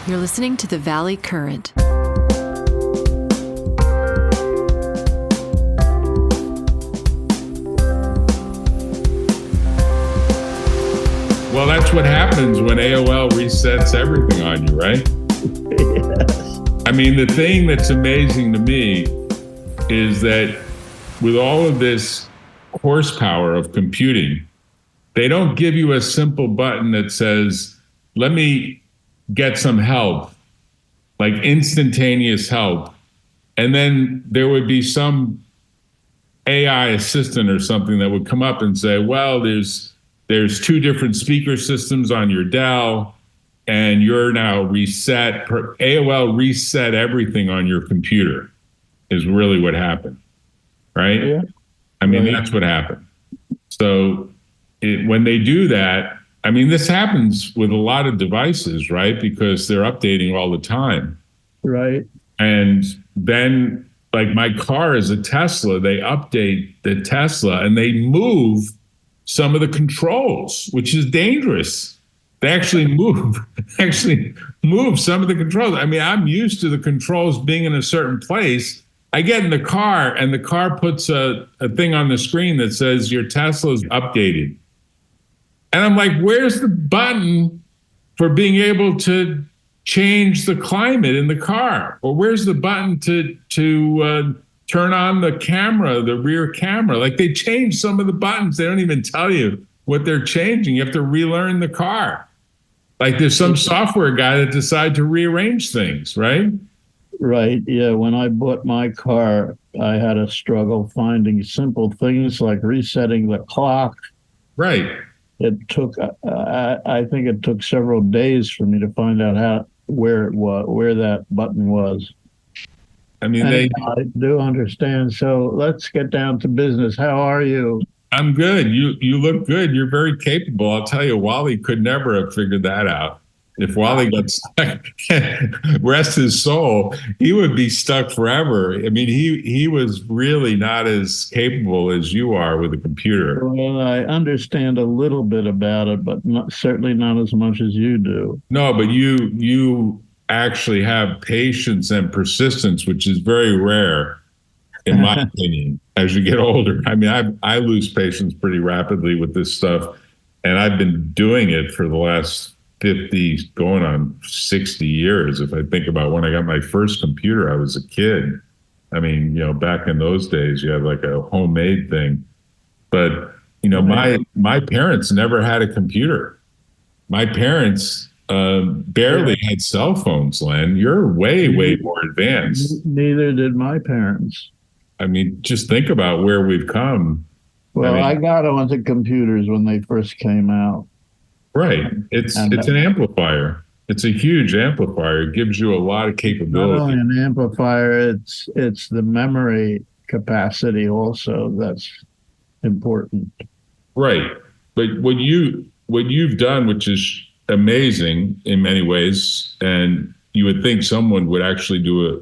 You're listening to the Valley Current. Well, that's what happens when AOL resets everything on you, right? Yes. I mean, the thing that's amazing to me is that with all of this horsepower of computing, they don't give you a simple button that says, let me get some help, like instantaneous help. And then there would be some AI assistant or something that would come up and say, well, there's two different speaker systems on your Dell, and you're now reset. AOL reset everything on your computer is really what happened, right? Yeah. I mean, Right. that's what happened. So when they do that, I mean, this happens with a lot of devices, right? Because they're updating all the time. Right. And then, like my car is a Tesla, they update the Tesla and they move some of the controls, which is dangerous. They actually move some of the controls. I mean, I'm used to the controls being in a certain place. I get in the car and the car puts a thing on the screen that says your Tesla's updated. And I'm like, where's the button for being able to change the climate in the car? Or where's the button to turn on the camera, the rear camera? Like, they change some of the buttons. They don't even tell you what they're changing. You have to relearn the car. Like, there's some software guy that decided to rearrange things, right? Right. Yeah. When I bought my car, I had a struggle finding simple things like resetting the clock. Right. It took, I think it took several days for me to find out where that button was. I mean, I do understand. So let's get down to business. How are you? I'm good. You look good. You're very capable. I'll tell you, Wally could never have figured that out. If Wally got stuck, rest his soul, he would be stuck forever. I mean, he was really not as capable as you are with a computer. Well, I understand a little bit about it, but certainly not as much as you do. No, but you actually have patience and persistence, which is very rare, in my opinion, as you get older. I mean, I lose patience pretty rapidly with this stuff, and I've been doing it for the last 50, going on 60 years. If I think about when I got my first computer, I was a kid. I mean, back in those days, you had like a homemade thing. But, my parents never had a computer. My parents barely had cell phones, Len. You're way, way more advanced. Neither did my parents. I mean, just think about where we've come. Well, I got onto computers when they first came out. Right. It's an amplifier. It's a huge amplifier. It gives you a lot of capability. Not only an amplifier, it's the memory capacity also that's important. Right. But what you've done, which is amazing in many ways, and you would think someone would actually do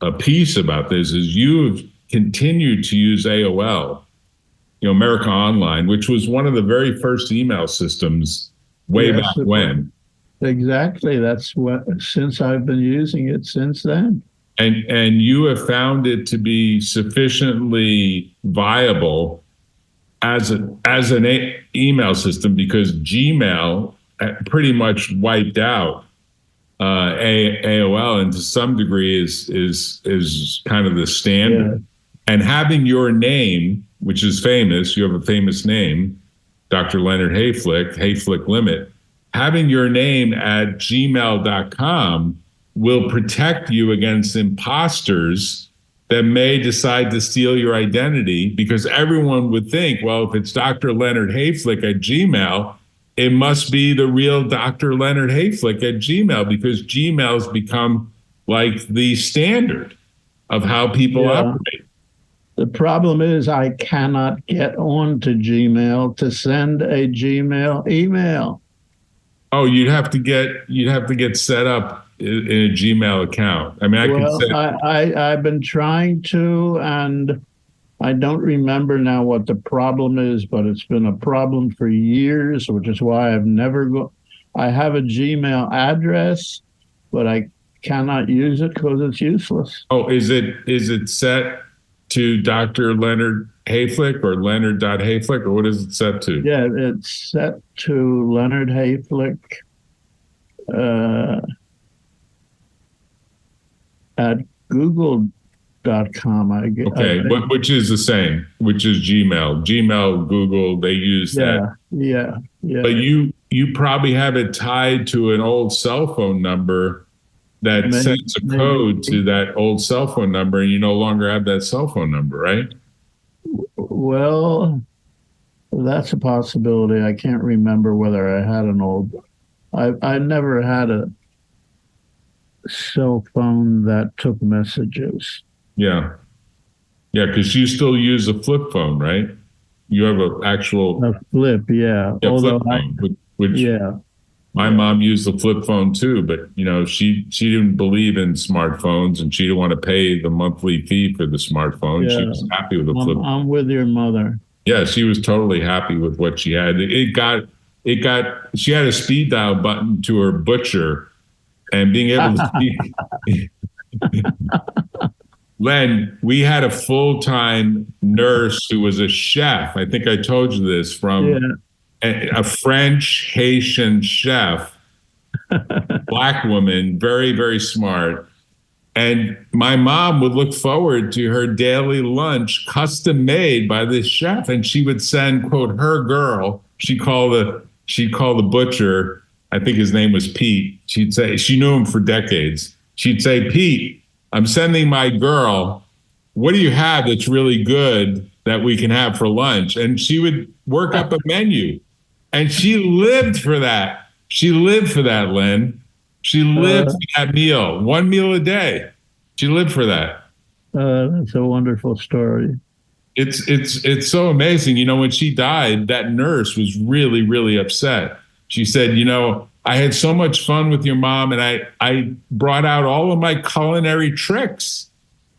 a piece about this, is you've continued to use AOL. America Online, which was one of the very first email systems way back when. Exactly. That's since I've been using it since then. And you have found it to be sufficiently viable as an email system, because Gmail pretty much wiped out AOL, and to some degree is kind of the standard. Yeah. And having your name, which is famous, you have a famous name, Dr. Leonard Hayflick, Hayflick Limit, having your name at gmail.com will protect you against imposters that may decide to steal your identity, because everyone would think, well, if it's Dr. Leonard Hayflick at Gmail, it must be the real Dr. Leonard Hayflick at Gmail, because Gmail's become like the standard of how people operate. The problem is I cannot get on to Gmail to send a Gmail email. Oh, you'd have to get set up in a Gmail account. I mean, I've been trying to, and I don't remember now what the problem is, but it's been a problem for years, which is why I've never I have a Gmail address, but I cannot use it because it's useless. Oh, is it set to Dr. Leonard Hayflick or Leonard.Hayflick, or what is it set to? Yeah, it's set to Leonard Hayflick at google.com. Okay, which is the same, which is Gmail. Gmail, Google, they use that. Yeah. But you probably have it tied to an old cell phone number that sends a code to that old cell phone number, and you no longer have that cell phone number, right? Well, that's a possibility. I can't remember whether I had an old. I never had a cell phone that took messages. Yeah, because you still use a flip phone, right? You have an actual a flip, yeah. Although flip phone, which my mom used the flip phone too, but she didn't believe in smartphones, and she didn't want to pay the monthly fee for the smartphone. She was happy with the flip phone. I'm with your mother. Yeah, she was totally happy with what she had. She had a speed dial button to her butcher, and being able to speak. Len, we had a full-time nurse who was a chef. I think I told you this, from a French Haitian chef, Black woman, very, very smart. And my mom would look forward to her daily lunch custom made by this chef. And she would send, quote, her girl. She'd call the butcher. I think his name was Pete. She'd say, she knew him for decades. She'd say, Pete, I'm sending my girl. What do you have that's really good that we can have for lunch? And she would work up a menu. And she lived for that. She lived for that, Len. She lived for that meal, one meal a day. She lived for that. That's a wonderful story. It's so amazing. When she died, that nurse was really, really upset. She said, I had so much fun with your mom, and I brought out all of my culinary tricks,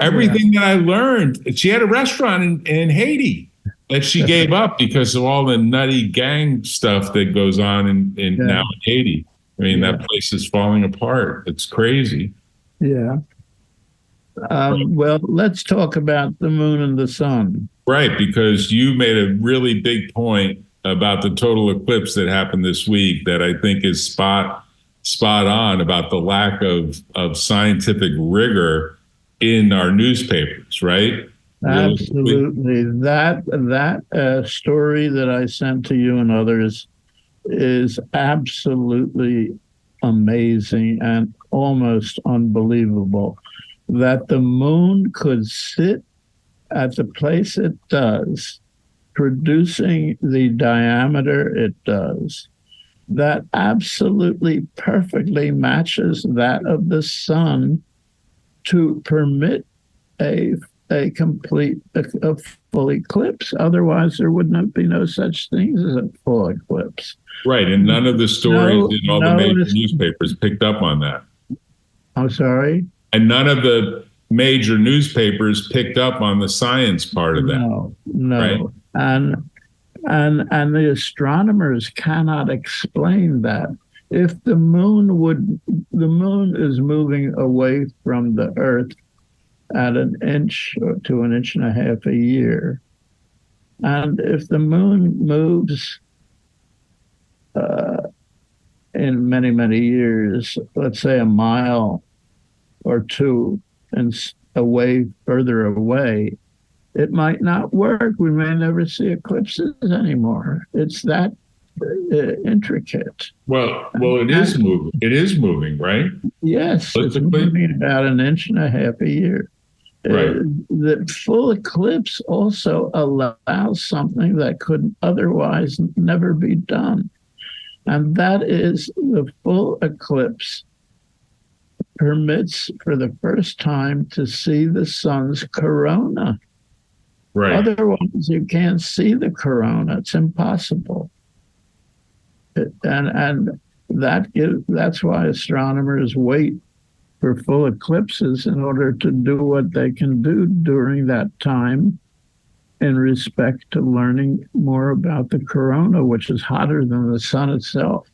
everything that I learned. She had a restaurant in Haiti that she gave up because of all the nutty gang stuff that goes on in now in Haiti. I mean, that place is falling apart. It's crazy. Yeah. Well, let's talk about the moon and the sun. Right, because you made a really big point about the total eclipse that happened this week that I think is spot on about the lack of scientific rigor in our newspapers, right? Absolutely. That story that I sent to you and others is absolutely amazing and almost unbelievable. That the moon could sit at the place it does, producing the diameter it does, that absolutely perfectly matches that of the sun to permit a complete, a full eclipse. Otherwise, there would not be no such things as a full eclipse. Right, and none of the stories in all the major newspapers picked up on that. I'm sorry? And none of the major newspapers picked up on the science part of that. No. Right? And the astronomers cannot explain that. If the moon is moving away from the Earth at an inch to an inch and a half a year, and if the moon moves in many, many years, let's say a mile or two and further away, it might not work. We may never see eclipses anymore. It's that intricate. Well, it is moving. It is moving, right? Yes, it's moving about an inch and a half a year. Right. The full eclipse also allows something that could otherwise never be done, and that is the full eclipse permits for the first time to see the sun's corona. Right. Otherwise, you can't see the corona. It's impossible. And that's why astronomers wait for full eclipses in order to do what they can do during that time in respect to learning more about the corona, which is hotter than the sun itself.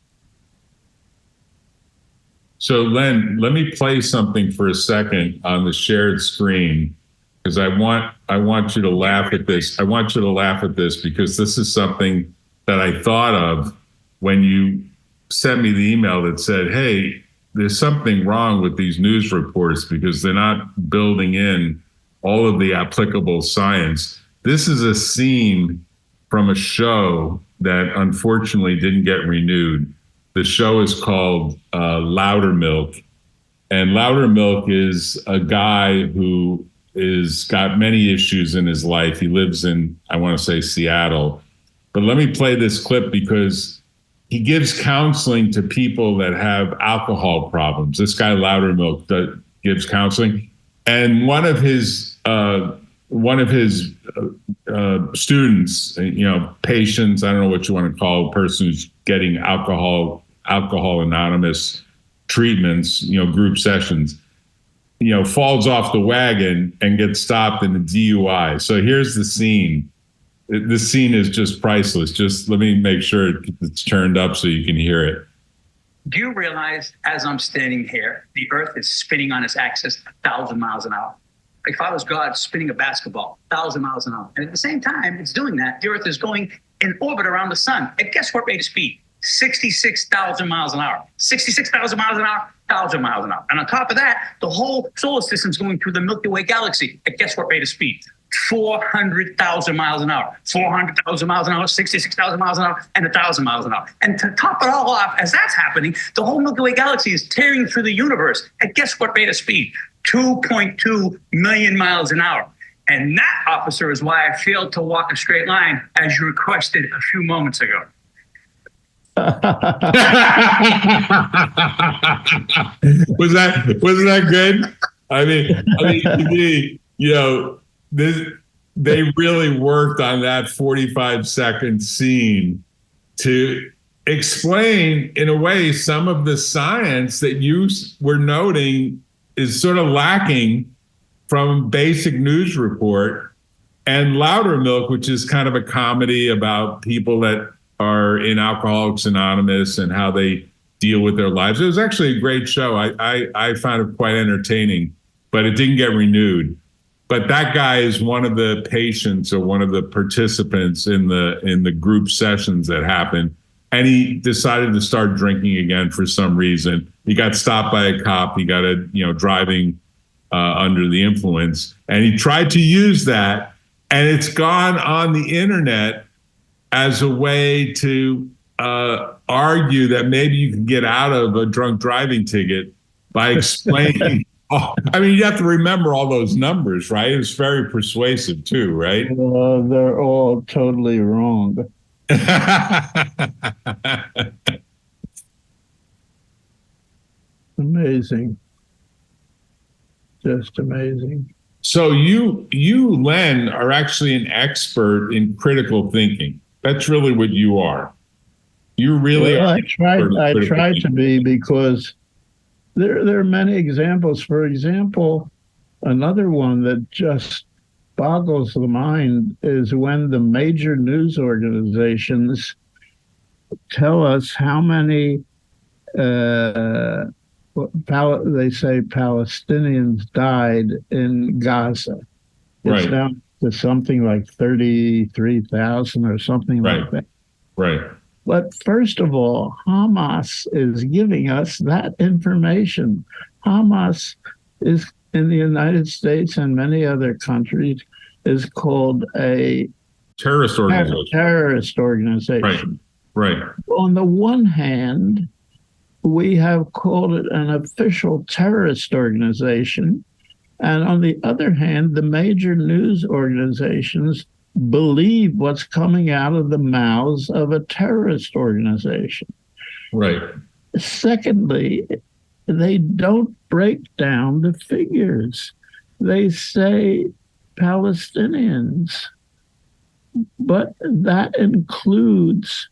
So Len, let me play something for a second on the shared screen, because I want you to laugh at this. I want you to laugh at this because this is something that I thought of when you sent me the email that said, hey, there's something wrong with these news reports because they're not building in all of the applicable science. This is a scene from a show that unfortunately didn't get renewed. The show is called Loudermilk. And Loudermilk is a guy who is got many issues in his life. He lives in, I want to say, Seattle. But let me play this clip because he gives counseling to people that have alcohol problems. This guy Loudermilk gives counseling, and one of his students, patients, I don't know what you want to call a person who's getting alcohol anonymous treatments, group sessions, falls off the wagon and gets stopped in a DUI. So here's the scene. This scene is just priceless. Just let me make sure it's turned up so you can hear it. Do you realize as I'm standing here, the earth is spinning on its axis 1,000 miles an hour? Like Father's God spinning a basketball 1,000 miles an hour. And at the same time it's doing that, the earth is going in orbit around the sun. And guess what rate of speed? 66,000 miles an hour. 66,000 miles an hour, 1,000 miles an hour. And on top of that, the whole solar system's going through the Milky Way galaxy. And guess what rate of speed? 400,000 miles an hour, 400,000 miles an hour, 66,000 miles an hour, and 1,000 miles an hour. And to top it all off, as that's happening, the whole Milky Way galaxy is tearing through the universe. And guess what rate of speed? 2.2 million miles an hour. And that, officer, is why I failed to walk a straight line, as you requested a few moments ago. Wasn't that good? I mean, to me, they really worked on that 45-second scene to explain, in a way, some of the science that you were noting is sort of lacking from basic news report. And Loudermilk, which is kind of a comedy about people that are in Alcoholics Anonymous and how they deal with their lives. It was actually a great show. I found it quite entertaining, but it didn't get renewed. But that guy is one of the patients or one of the participants in the group sessions that happened. And he decided to start drinking again for some reason. He got stopped by a cop. He got driving under the influence. And he tried to use that. And it's gone on the internet as a way to argue that maybe you can get out of a drunk driving ticket by explaining. You have to remember all those numbers, right? It was very persuasive too, right? They're all totally wrong. Amazing. Just amazing. So you, Len, are actually an expert in critical thinking. That's really what you are. You really are. I try to be, because there are many examples. For example, another one that just boggles the mind is when the major news organizations tell us how many they say Palestinians died in Gaza. It's down to something like 33,000 or something like that. Right. But first of all, Hamas is giving us that information. Hamas is, in the United States and many other countries, is called a terrorist organization. Right. On the one hand, we have called it an official terrorist organization. And on the other hand, the major news organizations believe what's coming out of the mouths of a terrorist organization. Right. Secondly, they don't break down the figures. They say Palestinians, but that includes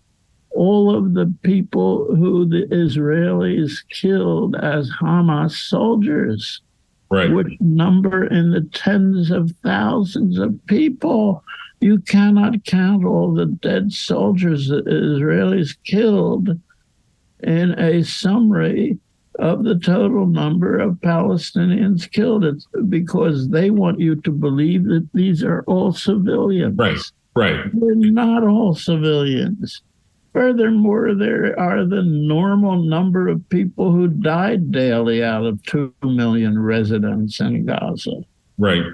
all of the people who the Israelis killed as Hamas soldiers, which number in the tens of thousands of people. You cannot count all the dead soldiers that Israelis killed in a summary of the total number of Palestinians killed. It's because they want you to believe that these are all civilians. Right. They're not all civilians. Furthermore, there are the normal number of people who died daily out of 2 million residents in Gaza. Right.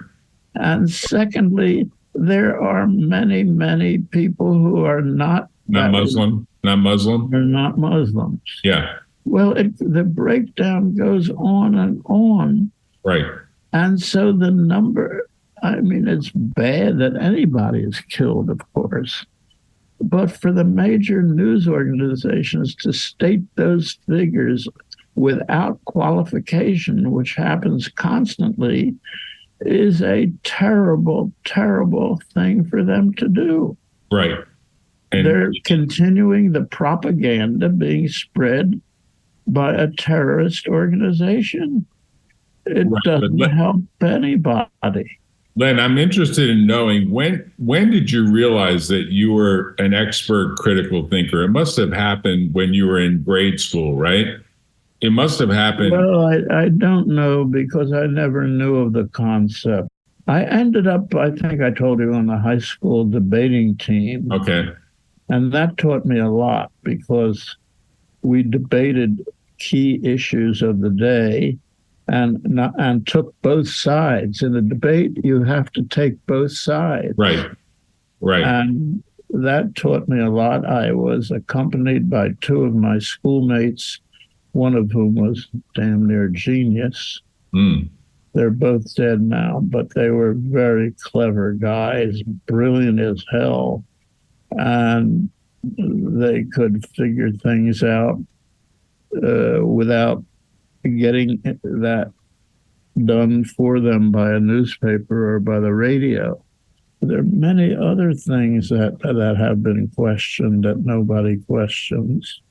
And secondly, there are many, many people who are not Muslim. They're not Muslims. Yeah. Well, the breakdown goes on and on. Right. And so the number, I mean, it's bad that anybody is killed, of course. But for the major news organizations to state those figures without qualification, which happens constantly, is a terrible, terrible thing for them to do. Right. And they're continuing the propaganda being spread by a terrorist organization. It doesn't help anybody. Len, I'm interested in knowing when did you realize that you were an expert critical thinker? It must have happened when you were in grade school, right? It must have happened. Well, I don't know, because I never knew of the concept. I ended up, I think I told you, on the high school debating team. Okay. And that taught me a lot, because we debated key issues of the day and took both sides. In a debate, you have to take both sides. Right. And that taught me a lot. I was accompanied by two of my schoolmates, one of whom was damn near genius. They're both dead now, but they were very clever guys, brilliant as hell. And they could figure things out without getting that done for them by a newspaper or by the radio. There are many other things that have been questioned that nobody questions.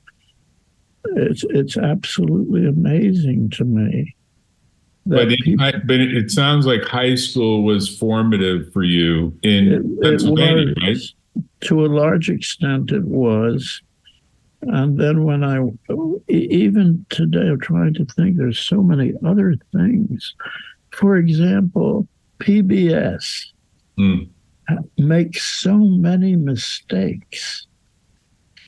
It's absolutely amazing to me. But it sounds like high school was formative for you in Pennsylvania, right? To a large extent, it was. And then when even today, I'm trying to think, there's so many other things. For example, PBS makes so many mistakes.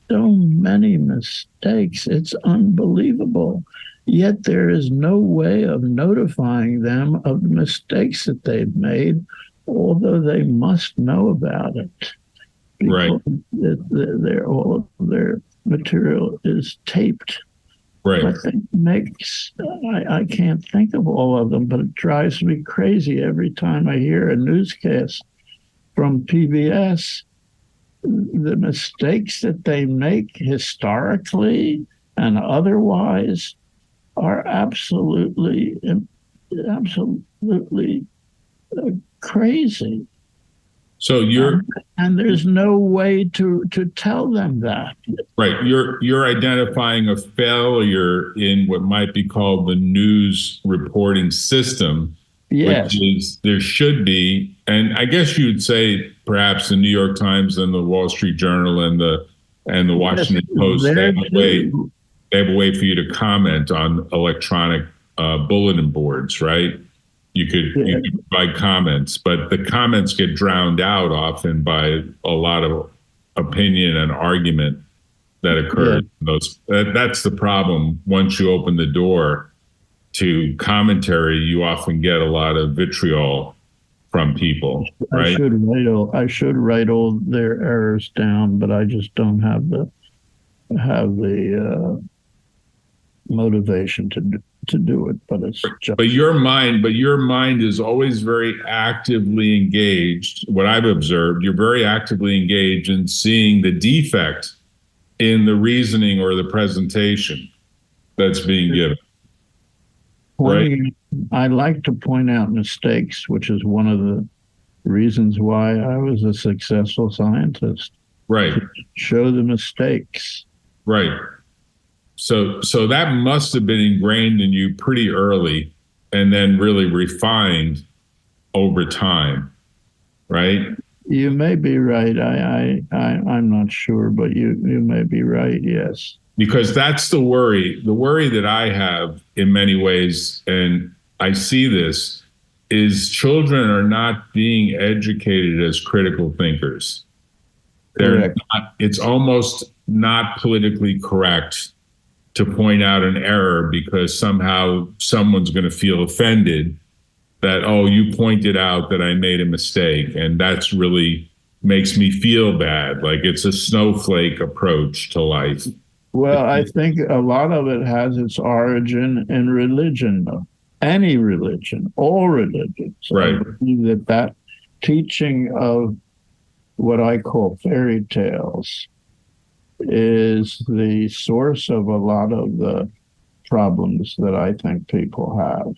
So many mistakes. It's unbelievable. Yet there is no way of notifying them of the mistakes that they've made, although they must know about it. Right. All of their material is taped. Right. But it makes, I can't think of all of them, but it drives me crazy every time I hear a newscast from PBS. The mistakes that they make historically and otherwise are absolutely crazy. So and there's no way to tell them that. Right. You're identifying a failure in what might be called the news reporting system. Yes. Which is, there should be, and I guess you'd say perhaps the New York Times and the Wall Street Journal and the Washington Post, they have a way for you to comment on electronic bulletin boards, right? You could provide comments, but the comments get drowned out often by a lot of opinion and argument that occurs. That's the problem. Once you open the door to commentary, you often get a lot of vitriol from people. Right? I should write all their errors down, but I just don't have the motivation to do it. But it's just. But your mind is always very actively engaged. What I've observed, you're very actively engaged in seeing the defect in the reasoning or the presentation that's being given. Right. I like to point out mistakes, which is one of the reasons why I was a successful scientist. Right. To show the mistakes. Right. So that must have been ingrained in you pretty early and then really refined over time, right? You may be right. I'm not sure, but you may be right, yes. because that's the worry. The worry that I have in many ways, and I see this, is children are not being educated as critical thinkers. They're not, it's almost not politically correct to point out an error because somehow someone's going to feel offended that, oh, you pointed out that I made a mistake. And that's really makes me feel bad. Like it's a snowflake approach to life. Well, I think a lot of it has its origin in religion, though. Any religion, all religions. Right. I believe that teaching of what I call fairy tales is the source of a lot of the problems that I think people have.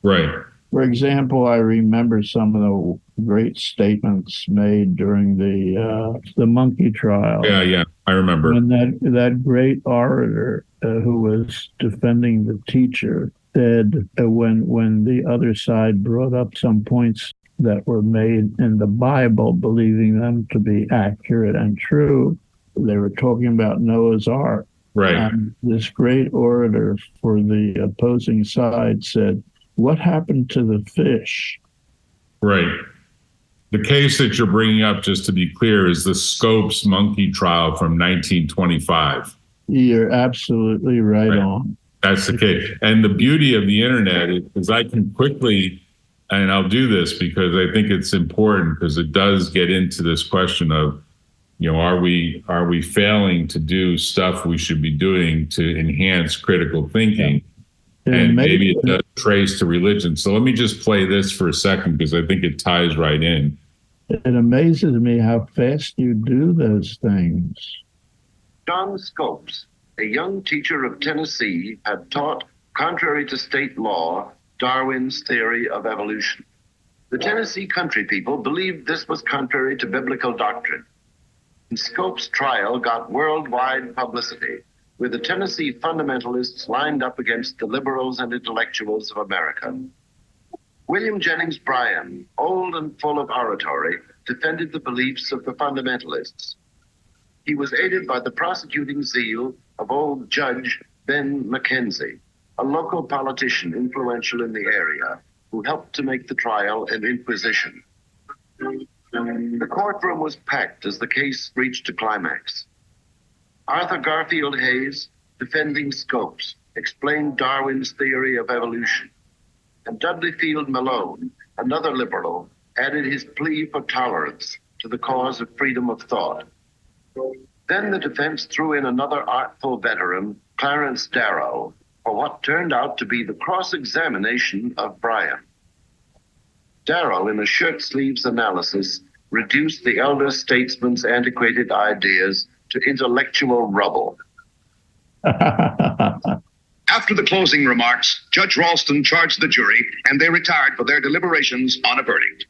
Right. For example, I remember some of the great statements made during the monkey trial. Yeah, I remember. When that great orator who was defending the teacher said, when the other side brought up some points that were made in the Bible, believing them to be accurate and true, they were talking about Noah's Ark. Right. And this great orator for the opposing side said, what happened to the fish? Right. The case that you're bringing up, just to be clear, is the Scopes monkey trial from 1925. You're absolutely right on. That's the case. And the beauty of the internet is I can quickly, and I'll do this because I think it's important because it does get into this question of, are we failing to do stuff we should be doing to enhance critical thinking? Yeah. And maybe it does trace to religion. So let me just play this for a second because I think it ties right in. It amazes me how fast you do those things. John Scopes, a young teacher of Tennessee, had taught, contrary to state law, Darwin's theory of evolution. The Tennessee country people believed this was contrary to biblical doctrine. And Scopes' trial got worldwide publicity, with the Tennessee fundamentalists lined up against the liberals and intellectuals of America. William Jennings Bryan, old and full of oratory, defended the beliefs of the fundamentalists. He was aided by the prosecuting zeal of old Judge Ben McKenzie, a local politician influential in the area, who helped to make the trial an inquisition. The courtroom was packed as the case reached a climax. Arthur Garfield Hayes, defending Scopes, explained Darwin's theory of evolution. And Dudley Field Malone, another liberal, added his plea for tolerance to the cause of freedom of thought. Then the defense threw in another artful veteran, Clarence Darrow, for what turned out to be the cross-examination of Bryan. Darrow, in a shirt-sleeves analysis, reduced the elder statesman's antiquated ideas to intellectual rubble. After the closing remarks, Judge Ralston charged the jury, and they retired for their deliberations on a verdict.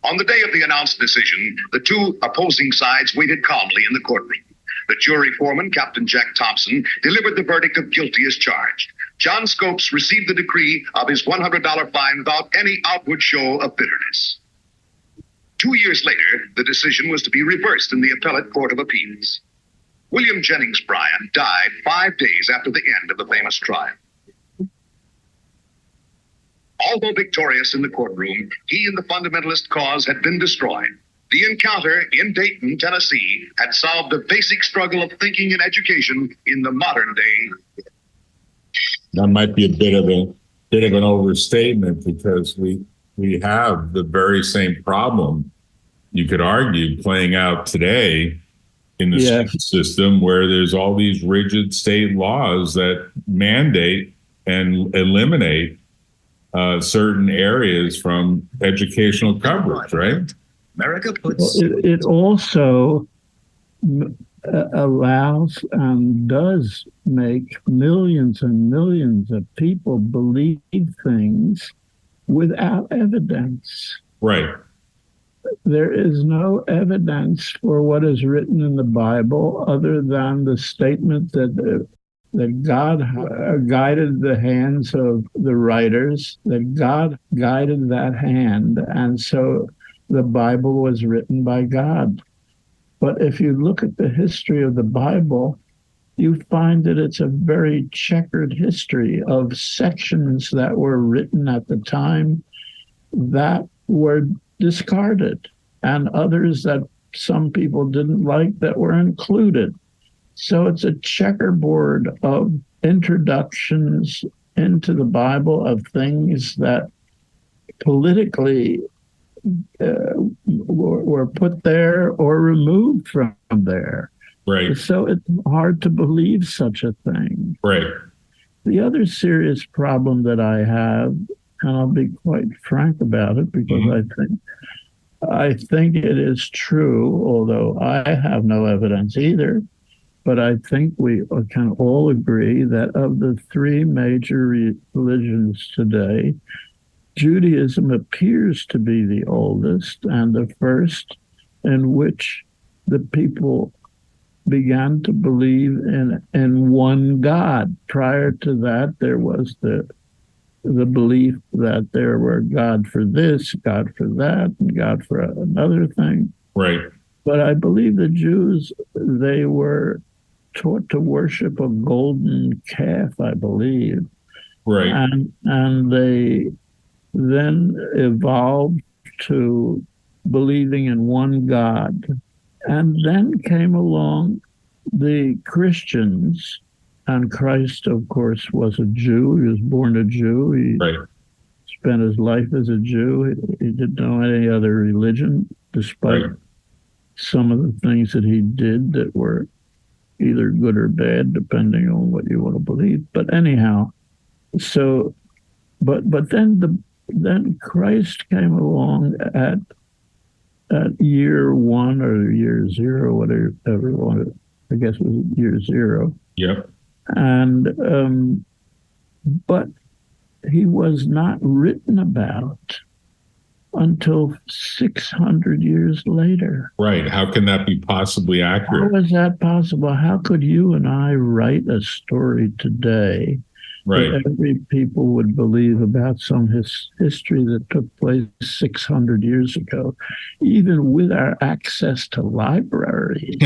On the day of the announced decision, the two opposing sides waited calmly in the courtroom. The jury foreman, Captain Jack Thompson, delivered the verdict of guilty as charged. John Scopes received the decree of his $100 fine without any outward show of bitterness. 2 years later, the decision was to be reversed in the Appellate Court of Appeals. William Jennings Bryan died 5 days after the end of the famous trial. Although victorious in the courtroom, he and the fundamentalist cause had been destroyed. The encounter in Dayton, Tennessee, had solved the basic struggle of thinking and education in the modern day. That might be a bit of an overstatement because we have the very same problem, you could argue, playing out today in the state system, where there's all these rigid state laws that mandate and eliminate certain areas from educational coverage, right? America puts... It also allows and does make millions and millions of people believe things without evidence. Right. There is no evidence for what is written in the Bible other than the statement that God guided the hands of the writers, that God guided that hand, and so the Bible was written by God. But if you look at the history of the Bible, you find that it's a very checkered history of sections that were written at the time that were discarded, and others that some people didn't like that were included. So it's a checkerboard of introductions into the Bible of things that politically were put there or removed from there. Right. So it's hard to believe such a thing. Right. The other serious problem that I have, and I'll be quite frank about it, because I think it is true, although I have no evidence either, but I think we can all agree that of the three major religions today, Judaism appears to be the oldest and the first in which the people began to believe in one God. Prior to that, there was the belief that there were God for this, God for that, and God for another thing. Right. But I believe the Jews, they were taught to worship a golden calf, I believe. Right. And they then evolved to believing in one God. And then came along the Christians, and Christ, of course, was a Jew. He was born a Jew. He spent his life as a Jew. He didn't know any other religion, despite some of the things that he did that were either good or bad, depending on what you want to believe. But anyhow, so, but then Christ came along at year one or year zero, whatever you want to, I guess it was year zero. Yep. And but he was not written about until 600 years later. Right. How can that be possibly accurate? How is that possible? How could you and I write a story today that every people would believe about some history that took place 600 years ago, even with our access to libraries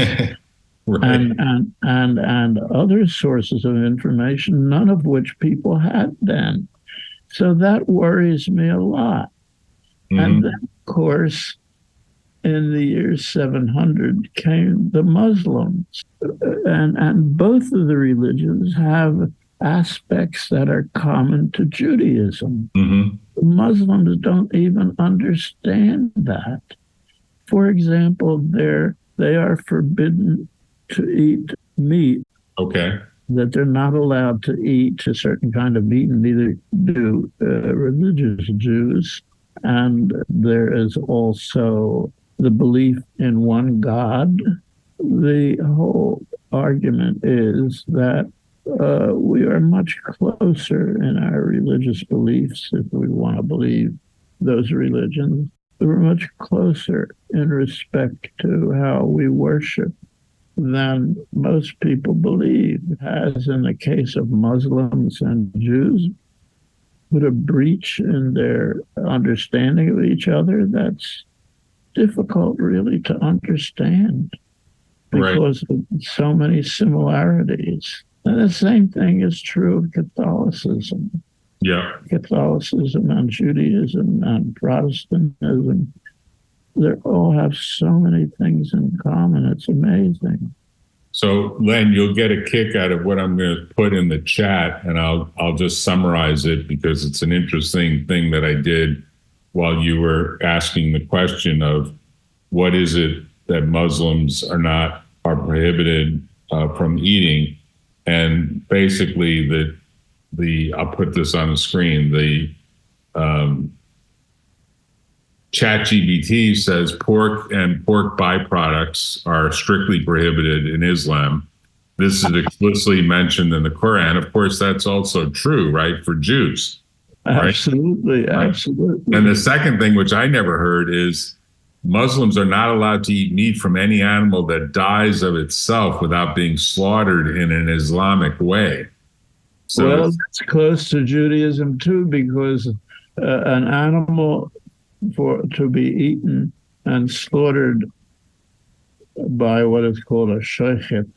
and other sources of information, none of which people had then? So that worries me a lot. And then, of course, in the year 700 came the Muslims. And both of the religions have aspects that are common to Judaism. Muslims don't even understand that. For example, they are forbidden to eat meat. Okay. That they're not allowed to eat a certain kind of meat, and neither do religious Jews. And there is also the belief in one God. The whole argument is that we are much closer in our religious beliefs, if we want to believe those religions. We're much closer in respect to how we worship than most people believe, as in the case of Muslims and Jews, put a breach in their understanding of each other that's difficult really to understand because of so many similarities. And the same thing is true of Catholicism. Yeah. Catholicism and Judaism and Protestantism, they all have so many things in common. It's amazing. So, Len, you'll get a kick out of what I'm going to put in the chat, and I'll just summarize it because it's an interesting thing that I did while you were asking the question of what is it that Muslims are prohibited from eating, and basically I'll put this on the screen. The ChatGPT says pork and pork byproducts are strictly prohibited in Islam. This is explicitly mentioned in the Quran. Of course, that's also true, right, for Jews. Right? Absolutely, absolutely. And the second thing, which I never heard, is Muslims are not allowed to eat meat from any animal that dies of itself without being slaughtered in an Islamic way. So well, that's close to Judaism too, because an animal to be eaten and slaughtered by what is called a shochet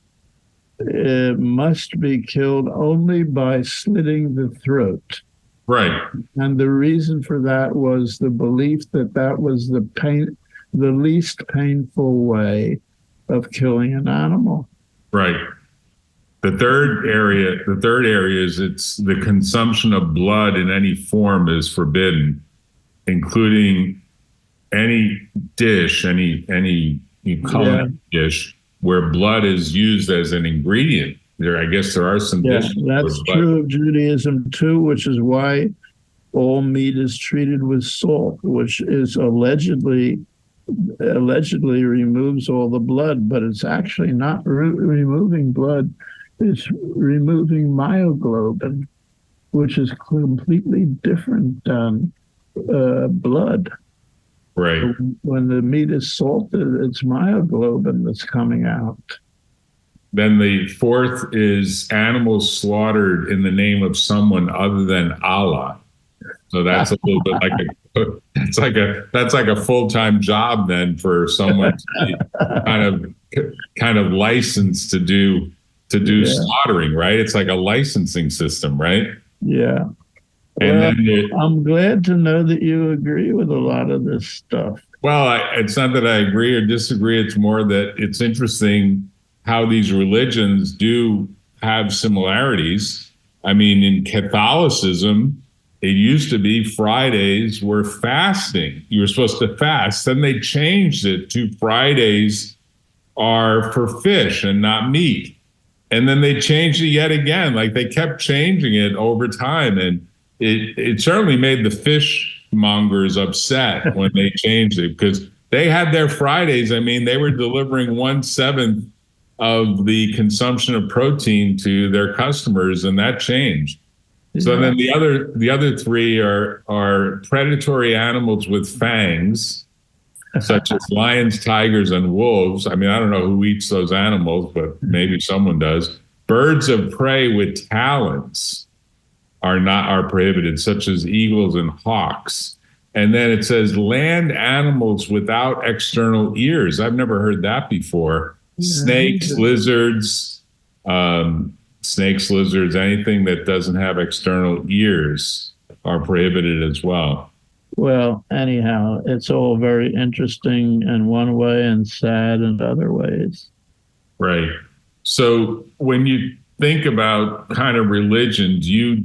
must be killed only by slitting the throat. Right. And the reason for that was the belief that that was the least painful way of killing an animal. Right. The third area is it's the consumption of blood in any form is forbidden, including any dish, any culinary dish where blood is used as an ingredient. I guess there are some dishes. That's true of Judaism too, which is why all meat is treated with salt, which is allegedly removes all the blood, but it's actually not removing blood. It's removing myoglobin, which is completely different than blood. Right. When the meat is salted, it's myoglobin that's coming out. Then the fourth is animals slaughtered in the name of someone other than Allah. So that's a little bit like a full-time job then for someone to be kind of licensed to do slaughtering, right? It's like a licensing system, right? Yeah. And well, I'm glad to know that you agree with a lot of this stuff. Well, it's not that I agree or disagree. It's more that it's interesting how these religions do have similarities. I mean, in Catholicism, it used to be Fridays were fasting. You were supposed to fast. Then they changed it to Fridays are for fish and not meat. And then they changed it yet again. Like they kept changing it over time. And it certainly made the fishmongers upset when they changed it because they had their Fridays. I mean, they were delivering 1/7 of the consumption of protein to their customers, and that changed. So then the other three are predatory animals with fangs, such as lions, tigers, and wolves. I mean, I don't know who eats those animals, but maybe someone does. Birds of prey with talons are prohibited, such as eagles and hawks. And then it says land animals without external ears. I've never heard that before. Snakes, lizards, anything that doesn't have external ears are prohibited as well. Well, anyhow, it's all very interesting in one way and sad in other ways. Right. So when you think about kind of religion, do you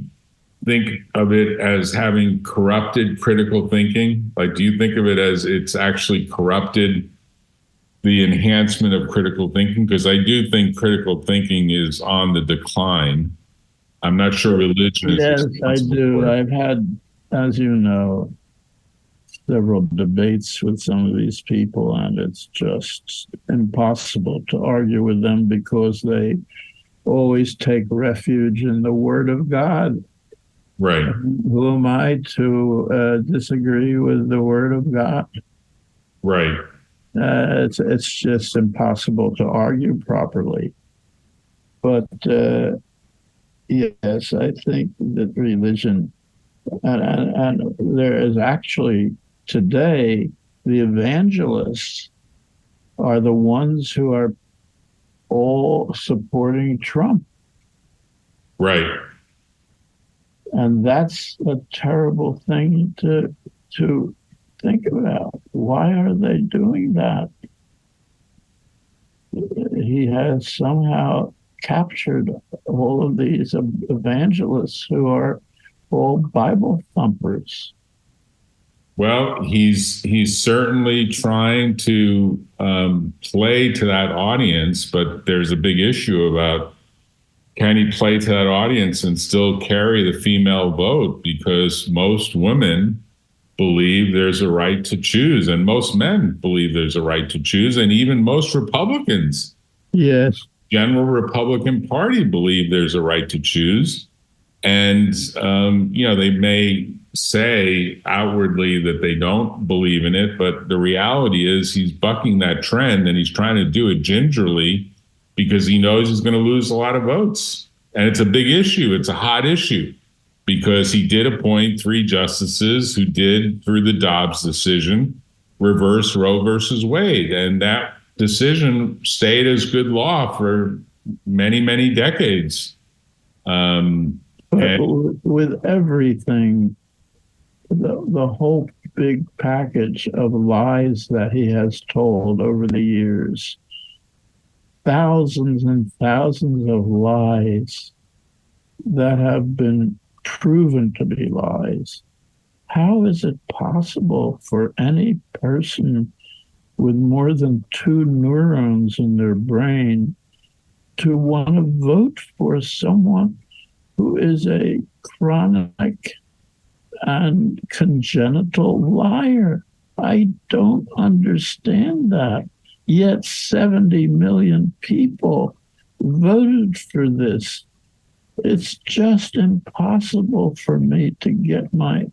think of it as having corrupted critical thinking? Like, do you think of it as it's actually corrupted the enhancement of critical thinking? Because I do think critical thinking is on the decline. I'm not sure religion is. Yes, I do. I've had, as you know, several debates with some of these people, and it's just impossible to argue with them because they always take refuge in the Word of God. Right. Who am I to disagree with the Word of God? Right. It's just impossible to argue properly. But yes, I think that religion, and there is actually today, the evangelists are the ones who are all supporting Trump. Right. And that's a terrible thing to think about. Why are they doing that? He has somehow captured all of these evangelists who are all Bible thumpers. Well, he's certainly trying to play to that audience, but there's a big issue about can he play to that audience and still carry the female vote? Because most women believe there's a right to choose, and most men believe there's a right to choose, and even most Republicans. Yes. General Republican Party believe there's a right to choose. And, they may say outwardly that they don't believe in it, but the reality is he's bucking that trend, and he's trying to do it gingerly because he knows he's going to lose a lot of votes. And it's a big issue. It's a hot issue because he did appoint 3 justices who did, through the Dobbs decision, reverse Roe versus Wade. And that decision stayed as good law for many, many decades. But with everything, the whole big package of lies that he has told over the years, thousands and thousands of lies that have been proven to be lies. How is it possible for any person with more than 2 neurons in their brain to want to vote for someone who is a chronic and congenital liar? I don't understand that. Yet 70 million people voted for this. It's just impossible for me to get my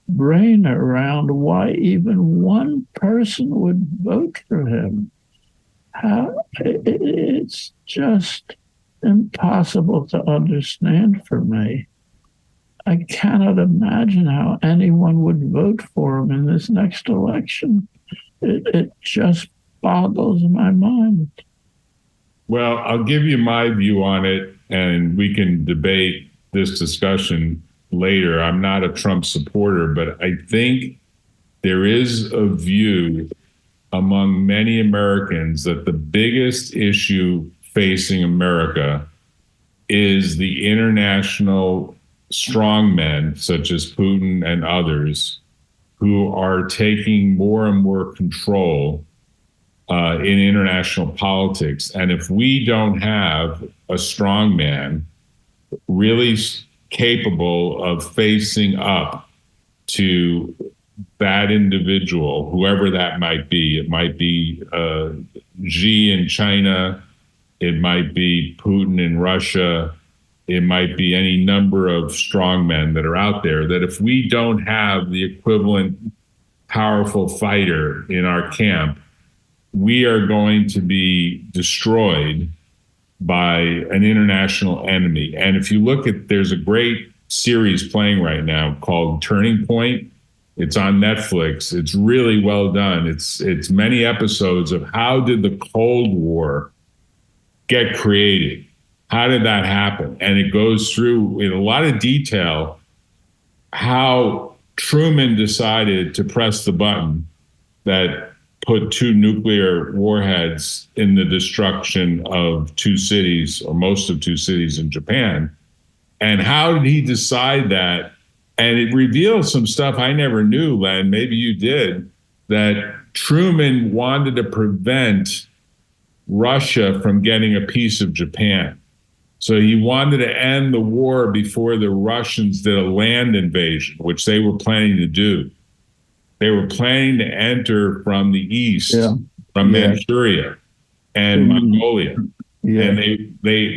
brain around why even one person would vote for him. It's just impossible to understand for me. I cannot imagine how anyone would vote for him in this next election. It just boggles my mind. Well, I'll give you my view on it, and we can debate this discussion later. I'm not a Trump supporter, but I think there is a view among many Americans that the biggest issue facing America is the international strongmen, such as Putin and others, who are taking more and more control in international politics. And if we don't have a strongman really capable of facing up to that individual, whoever that might be, it might be Xi in China, it might be Putin in Russia, it might be any number of strongmen that are out there, that if we don't have the equivalent powerful fighter in our camp, we are going to be destroyed by an international enemy. And if you look at, there's a great series playing right now called Turning Point. It's on Netflix. It's really well done. It's many episodes of how did the Cold War get created? How did that happen? And it goes through in a lot of detail how Truman decided to press the button that put 2 nuclear warheads in the destruction of 2 cities, or most of 2 cities in Japan. And how did he decide that? And it reveals some stuff I never knew, Len, maybe you did, that Truman wanted to prevent Russia from getting a piece of Japan. So he wanted to end the war before the Russians did a land invasion, which they were planning to do. They were planning to enter from the east, from Manchuria and Mongolia. Yeah. And they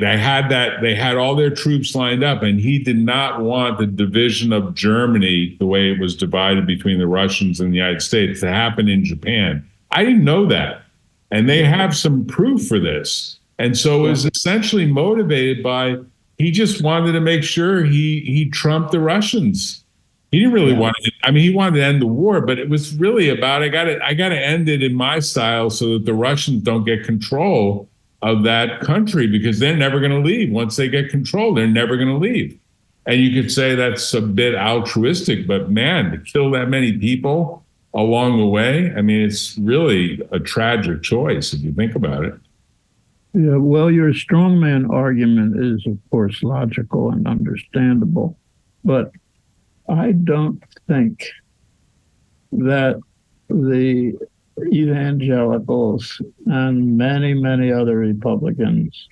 had all their troops lined up, and he did not want the division of Germany, the way it was divided between the Russians and the United States, to happen in Japan. I didn't know that. And they have some proof for this. And so it was essentially motivated by, he just wanted to make sure he trumped the Russians. He didn't really want to, he wanted to end the war, but it was really about, I got to end it in my style so that the Russians don't get control of that country, because they're never going to leave. Once they get control, they're never going to leave. And you could say that's a bit altruistic, but man, to kill that many people along the way, it's really a tragic choice if you think about it. Yeah, well, your strongman argument is, of course, logical and understandable, but I don't think that the evangelicals and many, many other Republicans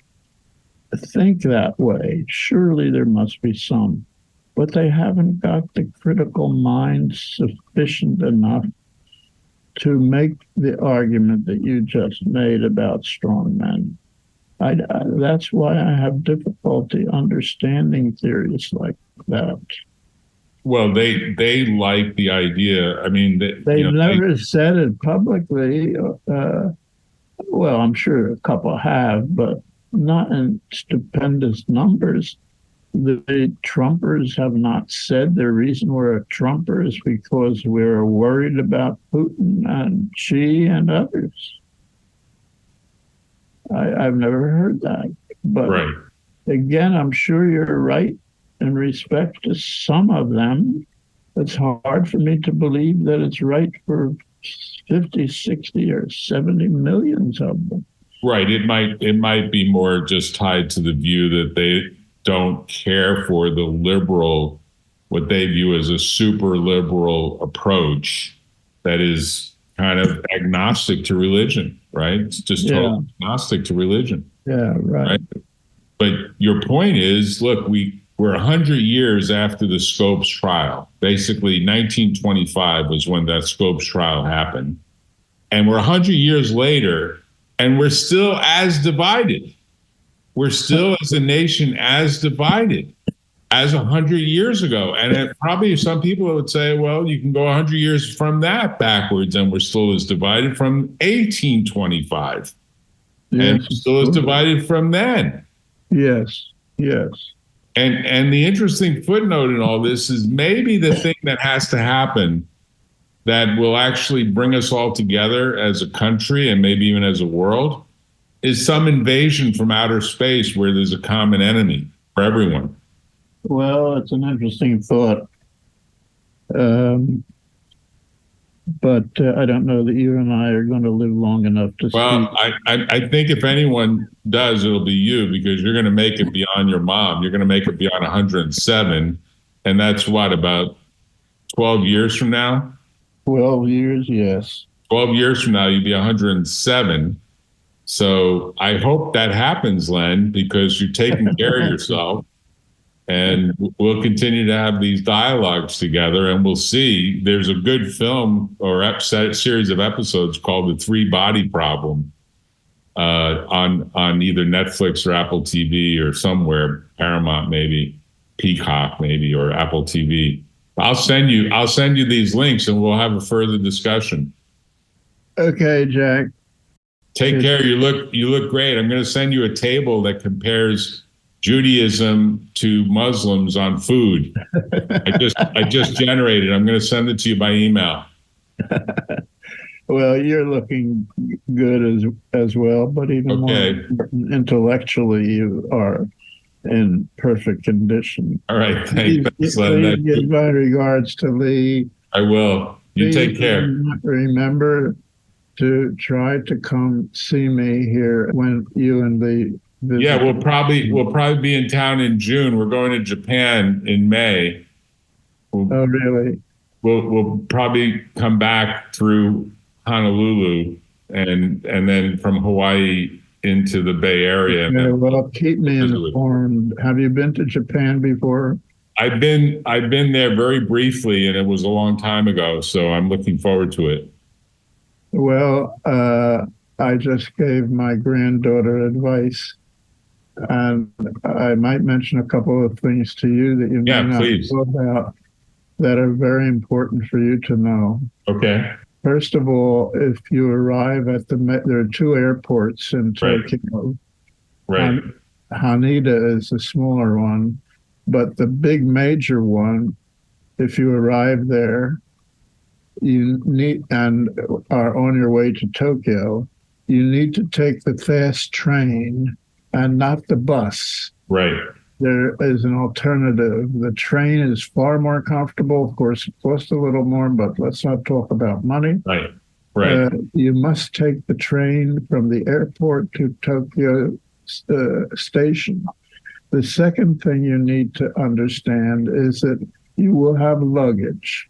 think that way. Surely there must be some, but they haven't got the critical mind sufficient enough to make the argument that you just made about strongmen. That's why I have difficulty understanding theories like that. Well, they like the idea. They've never said it publicly. Well, I'm sure a couple have, but not in stupendous numbers. The Trumpers have not said the reason we're a Trumper is because we're worried about Putin and Xi and others. I've never heard that. But Right. again, I'm sure you're right in respect to some of them. It's hard for me to believe that it's right for 50, 60, or 70 millions of them. Right. It might be more just tied to the view that they don't care for the liberal, what they view as a super liberal approach that is kind of agnostic to religion, right? It's just totally agnostic to religion. Yeah, right. But your point is, look, we're 100 years after the Scopes trial. Basically, 1925 was when that Scopes trial happened. And we're 100 years later, and we're still as divided. We're still, as a nation, as divided as 100 years ago. And probably some people would say, well, you can go 100 years from that backwards, and we're still as divided from 1825. And still as divided from then. Yes, yes. And the interesting footnote in all this is maybe the thing that has to happen that will actually bring us all together as a country and maybe even as a world is some invasion from outer space where there's a common enemy for everyone. Well, it's an interesting thought. But I don't know that you and I are going to live long enough to see. Well, I think if anyone does, it'll be you, because you're going to make it beyond your mom. You're going to make it beyond 107. And that's what, about 12 years from now? 12 years, yes. 12 years from now, you'll be 107. So I hope that happens, Len, because you're taking care of yourself. And we'll continue to have these dialogues together, and we'll see. There's a good film or series of episodes called The Three Body Problem on either Netflix or Apple TV or somewhere, Paramount maybe, Peacock maybe, or Apple TV. I'll send you these links, and we'll have a further discussion. Okay, Jack. Take care. You look great. I'm going to send you a table that compares Judaism to Muslims on food. I just generated. I'm going to send it to you by email. Well, you're looking good as well, but even more intellectually, you are in perfect condition. All right, thanks. Please give my regards to Lee. I will. You take care. Remember to try to come see me here when you and Lee visit. Yeah, we'll probably be in town in June. We're going to Japan in May. Oh, really? We'll probably come back through Honolulu and then from Hawaii into the Bay Area. Okay, well, keep me informed. Have you been to Japan before? I've been there very briefly, and it was a long time ago, so I'm looking forward to it. Well, I just gave my granddaughter advice, and I might mention a couple of things to you that you may not know about that are very important for you to know. Okay. First of all, if you arrive at there are two airports in Tokyo. Right. Haneda is the smaller one, but the big major one, if you arrive there, you need and are on your way to Tokyo, you need to take the fast train and not the bus. Right. There is an alternative. The train is far more comfortable. Of course, it costs a little more, but let's not talk about money. Right. Right. You must take the train from the airport to Tokyo station. The second thing you need to understand is that you will have luggage.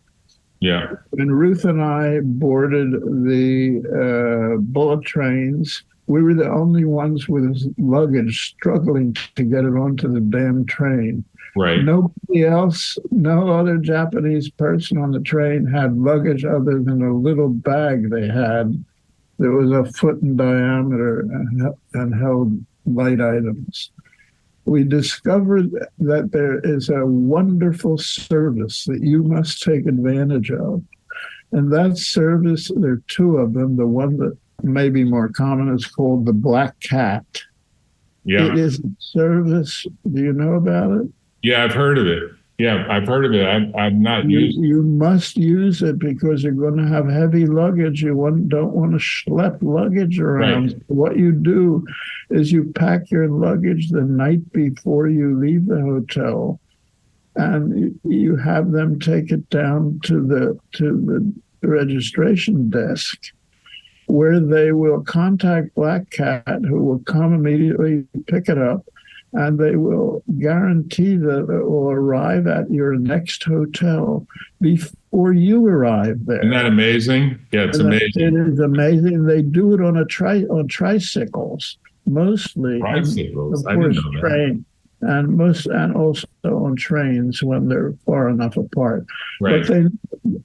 Yeah. When Ruth and I boarded the bullet trains, we were the only ones with luggage struggling to get it onto the damn train. Right. Nobody else, no other Japanese person on the train had luggage other than a little bag they had that was a foot in diameter and held light items. We discovered that there is a wonderful service that you must take advantage of. And that service, there are two of them. The one that may be more common is called the Black Cat. Yeah. It is a service. Do you know about it? Yeah, I've heard of it. Yeah, I've heard of it. I've not used it. You must use it because you're going to have heavy luggage. Don't want to schlep luggage around. Right. What you do is you pack your luggage the night before you leave the hotel, and you have them take it down to the registration desk, where they will contact Black Cat, who will come immediately pick it up, and they will guarantee that it will arrive at your next hotel before you arrive there. Isn't that amazing? Yeah, it's amazing. It is amazing. They do it on tricycles mostly. Tricycles? And I didn't know that. train. And also on trains when they're far enough apart. Right. But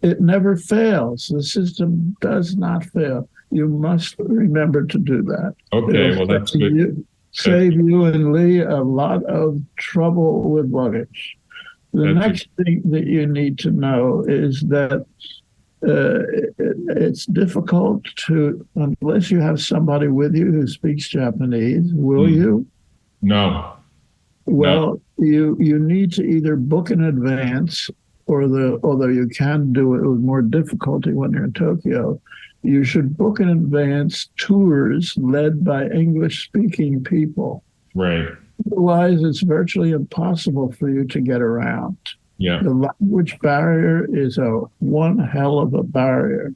it never fails. The system does not fail. You must remember to do that. Okay, well, that's good. Save you and Lee a lot of trouble with luggage. The next thing that you need to know is that it's difficult to, unless you have somebody with you who speaks Japanese, will you? No. Well, you need to either book in advance, although you can do it with more difficulty when you're in Tokyo. You should book in advance tours led by English-speaking people. Right. Otherwise, it's virtually impossible for you to get around. Yeah. The language barrier is one hell of a barrier.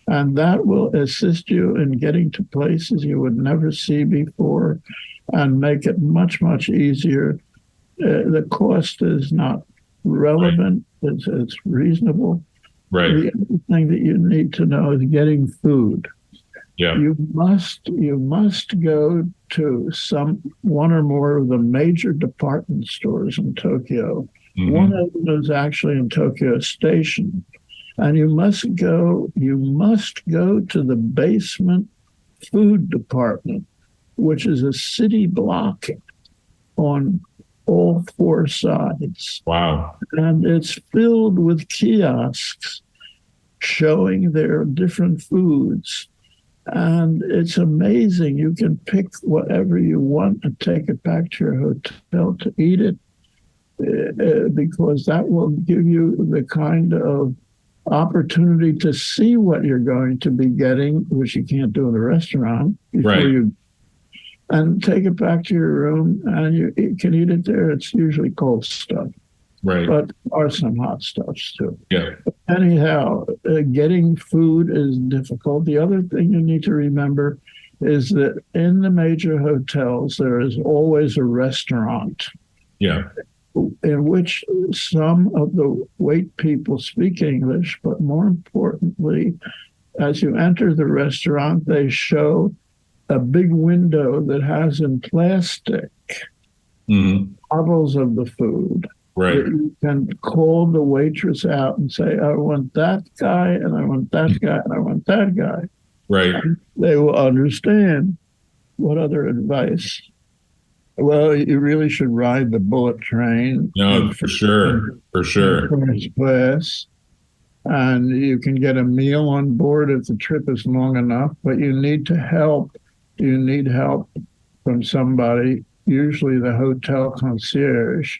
And that will assist you in getting to places you would never see before and make it much, much easier. The cost is not relevant. Right. It's reasonable. Right. The other thing that you need to know is getting food. Yeah. You must go to one or more of the major department stores in Tokyo. Mm-hmm. One of them is actually in Tokyo Station. And you must go to the basement food department, which is a city block on all four sides. Wow. And it's filled with kiosks showing their different foods. And it's amazing. You can pick whatever you want and take it back to your hotel to eat it, because that will give you the kind of opportunity to see what you're going to be getting, which you can't do in a restaurant, before you, and take it back to your room, and you can eat it there. It's usually cold stuff. Right. But there are some hot stuffs too. Yeah. But anyhow, getting food is difficult. The other thing you need to remember is that in the major hotels, there is always a restaurant. Yeah. In which some of the wait people speak English, but more importantly, as you enter the restaurant, they show a big window that has in plastic bottles of the food. Right. You can call the waitress out and say, I want that guy, and I want that guy, and I want that guy. Right. And they will understand. What other advice? Well, you really should ride the bullet train. No, for sure. For sure. First class. And you can get a meal on board if the trip is long enough, but you need help. You need help from somebody, usually the hotel concierge,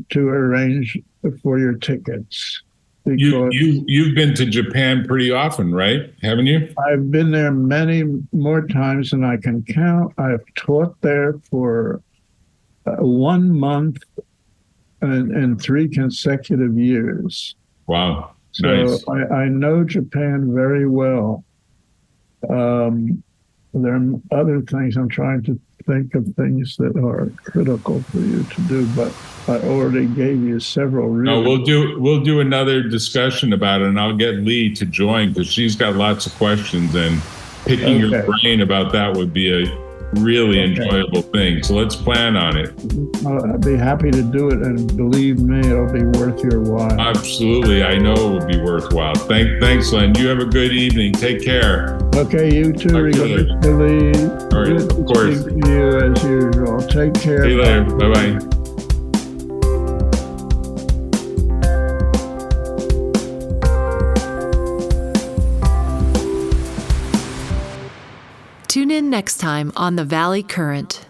to arrange for your tickets. You've been to Japan pretty often, right? Haven't you? I've been there many more times than I can count. I've taught there for 1 month and 3 consecutive years. Wow. So nice. I know Japan very well. There are other things. I'm trying to think of things that are critical for you to do, but I already gave you several. No, we'll do another discussion about it, and I'll get Lee to join because she's got lots of questions, and picking your brain about that would be a really enjoyable thing. So let's plan on it. I'd be happy to do it, and believe me, it'll be worth your while. Absolutely, I know it would be worthwhile. Thanks, Len. You have a good evening. Take care. Okay, you too. All right, of course. Good to you as usual. Take care. See you later. Bye-bye. Tune in next time on The Valley Current.